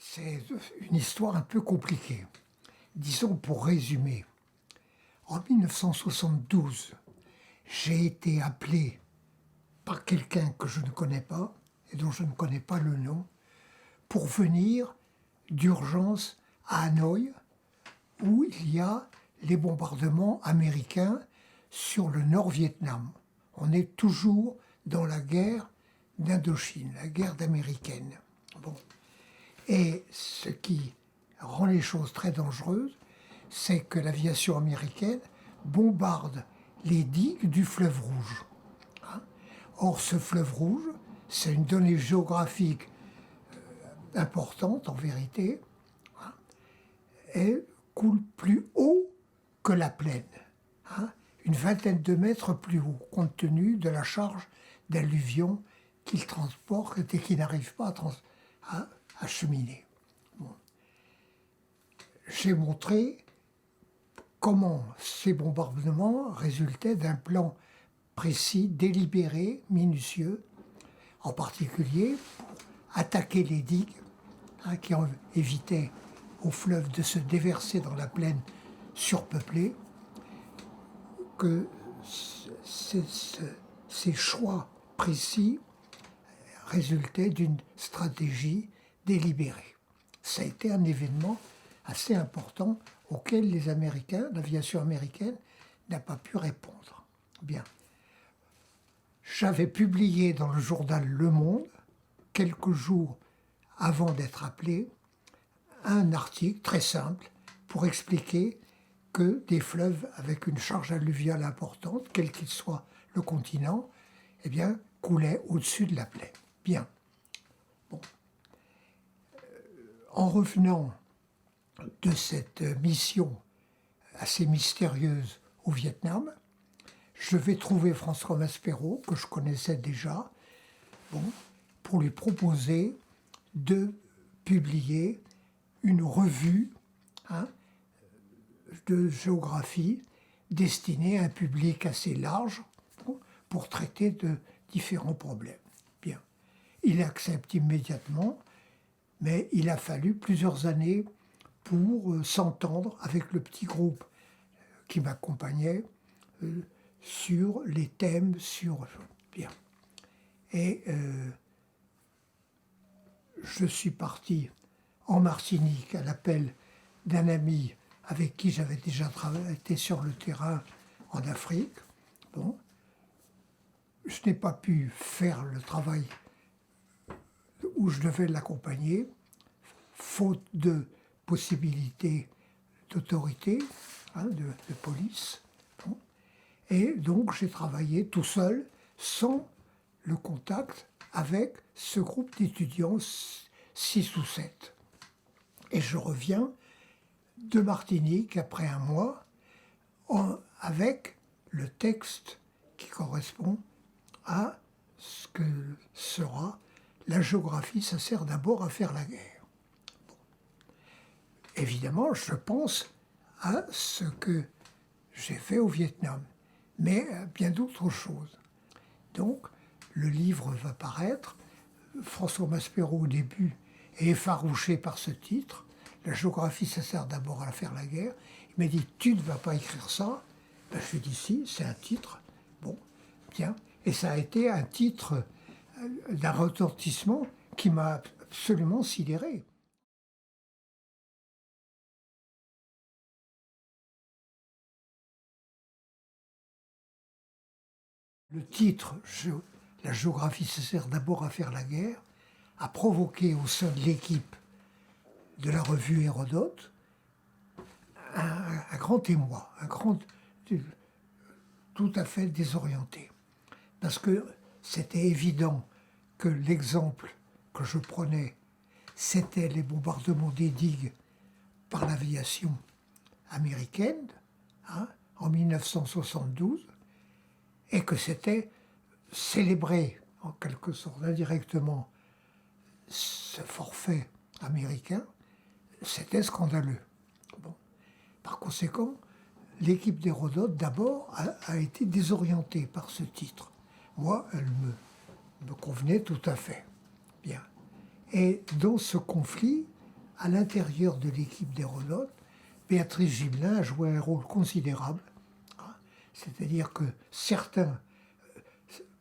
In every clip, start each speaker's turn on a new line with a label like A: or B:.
A: C'est une histoire un peu compliquée. Disons pour résumer, en 1972, j'ai été appelé par quelqu'un que je ne connais pas et dont je ne connais pas le nom pour venir d'urgence à Hanoï où il y a les bombardements américains sur le Nord-Vietnam. On est toujours dans la guerre d'Indochine, la guerre américaine. Bon. Et ce qui rend les choses très dangereuses, c'est que l'aviation américaine bombarde les digues du fleuve Rouge. Or, ce fleuve Rouge, c'est une donnée géographique importante en vérité, et coule plus haut que la plaine, une vingtaine de mètres plus haut, compte tenu de la charge d'alluvions qu'il transporte et qui n'arrive pas à acheminer. Bon. J'ai montré comment ces bombardements résultaient d'un plan précis, délibéré, minutieux, en particulier pour attaquer les digues qui évitaient au fleuve de se déverser dans la plaine surpeuplée, que ces choix précis résultaient d'une stratégie délibérée. Ça a été un événement assez important auquel les Américains, l'aviation américaine, n'a pas pu répondre. Bien. J'avais publié dans le journal Le Monde, quelques jours avant d'être appelé, un article très simple pour expliquer que des fleuves avec une charge alluviale importante, quel qu'il soit le continent, eh bien, coulaient au-dessus de la plaine. Bien. Bon. En revenant de cette mission assez mystérieuse au Vietnam, je vais trouver François Maspero, que je connaissais déjà, pour lui proposer de publier une revue de géographie destinée à un public assez large pour traiter de différents problèmes. Bien. Il accepte immédiatement, mais il a fallu plusieurs années pour s'entendre avec le petit groupe qui m'accompagnait sur les thèmes, Bien. Et je suis parti en Martinique à l'appel d'un ami avec qui j'avais déjà été sur le terrain en Afrique. Bon. Je n'ai pas pu faire le travail où je devais l'accompagner, faute de possibilités d'autorité, de police. Bon. Et donc j'ai travaillé tout seul, sans le contact avec ce groupe d'étudiants, 6 ou 7. Et je reviens de Martinique après un mois avec le texte qui correspond à ce que sera la géographie. Ça sert d'abord à faire la guerre. Bon. Évidemment, je pense à ce que j'ai fait au Vietnam, mais à bien d'autres choses. Donc, le livre va paraître. François Maspero, au début, est effarouché par ce titre. La géographie, ça sert d'abord à faire la guerre. Il m'a dit, tu ne vas pas écrire ça. Ben, je lui ai dit, si, c'est un titre. Bon, bien. Et ça a été un titre d'un retentissement qui m'a absolument sidéré. Le titre, la géographie ça sert d'abord à faire la guerre, a provoqué au sein de l'équipe de la revue Hérodote un grand émoi, tout à fait désorienté. Parce que c'était évident que l'exemple que je prenais, c'était les bombardements des digues par l'aviation américaine en 1972, et que c'était célébrer en quelque sorte indirectement ce forfait américain, c'était scandaleux. Bon. Par conséquent, l'équipe d'Hérodote, d'abord, a été désorientée par ce titre. Moi, elle me convenait tout à fait. Bien. Et dans ce conflit, à l'intérieur de l'équipe d'aéronautes, Béatrice Gibelin a joué un rôle considérable. C'est-à-dire que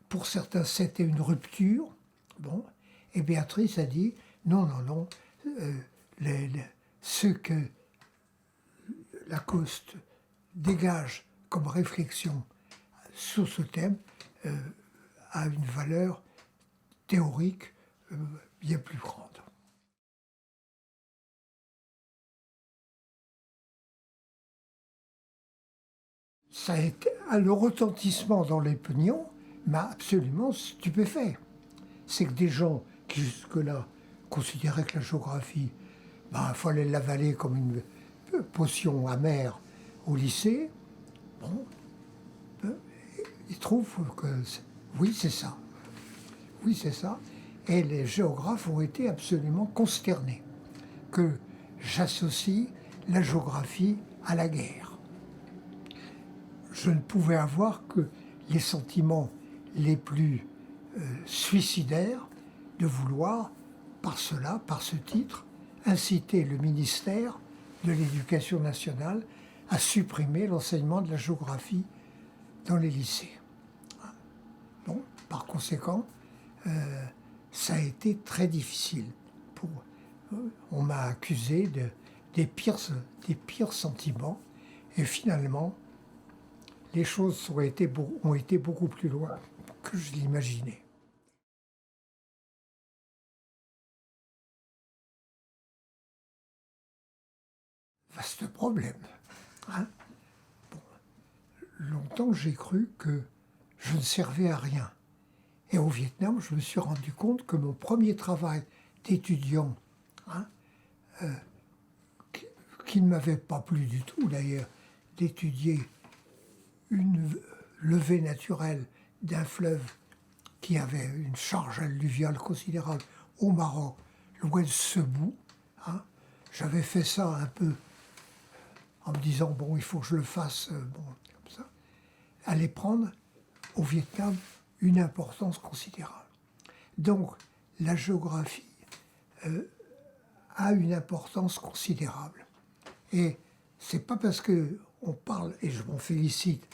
A: pour certains, c'était une rupture. Bon, et Béatrice a dit non, non, non, ce que Lacoste dégage comme réflexion sur ce thème a une valeur théorique bien plus grande. Ça a été, le retentissement dans l'opinion m'a absolument stupéfait. C'est que des gens qui jusque-là considéraient que la géographie, il fallait l'avaler comme une potion amère au lycée, bon, ils trouvent que oui, c'est ça. Oui, c'est ça. Et les géographes ont été absolument consternés que j'associe la géographie à la guerre. Je ne pouvais avoir que les sentiments les plus suicidaires de vouloir, par cela, par ce titre, inciter le ministère de l'Éducation nationale à supprimer l'enseignement de la géographie dans les lycées. Bon, par conséquent, ça a été très difficile. On m'a accusé des pires sentiments, et finalement, les choses ont été beaucoup plus loin que je l'imaginais. Vaste problème. Hein? Bon, longtemps, j'ai cru que je ne servais à rien. Et au Vietnam, je me suis rendu compte que mon premier travail d'étudiant, qui ne m'avait pas plu du tout d'ailleurs, d'étudier une levée naturelle d'un fleuve qui avait une charge alluviale considérable au Maroc, loin de Sebou. J'avais fait ça un peu en me disant, bon, il faut que je le fasse, bon, comme ça. Allait prendre au Vietnam une importance considérable. Donc, la géographie a une importance considérable. Et c'est pas parce qu'on parle, et je m'en félicite,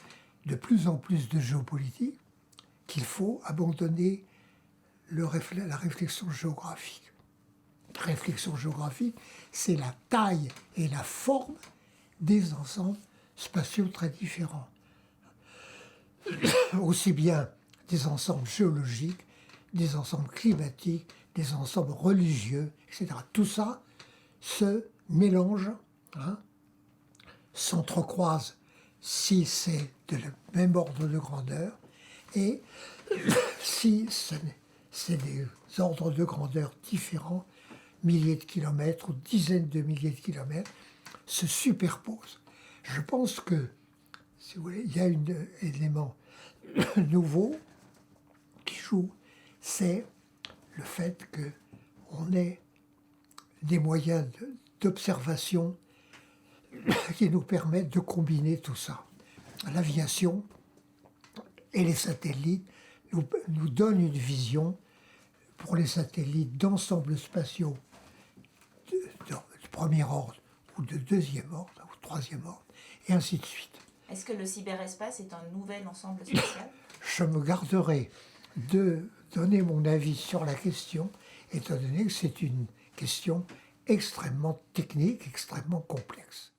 A: de plus en plus de géopolitique, qu'il faut abandonner la réflexion géographique. La réflexion géographique, c'est la taille et la forme des ensembles spatiaux très différents. Aussi bien des ensembles géologiques, des ensembles climatiques, des ensembles religieux, etc. Tout ça se mélange, s'entrecroise si c'est de la même ordre de grandeur, et si c'est des ordres de grandeur différents, milliers de kilomètres ou dizaines de milliers de kilomètres, se superposent. Je pense que, si vous voulez, il y a un élément nouveau qui joue, c'est le fait qu'on ait des moyens d'observation qui nous permettent de combiner tout ça. L'aviation et les satellites nous donnent une vision pour les satellites d'ensembles spatiaux de premier ordre ou de deuxième ordre ou troisième ordre, et ainsi de suite.
B: Est-ce que le cyberespace est un nouvel ensemble spatial ?
A: Je me garderai de donner mon avis sur la question, étant donné que c'est une question extrêmement technique, extrêmement complexe.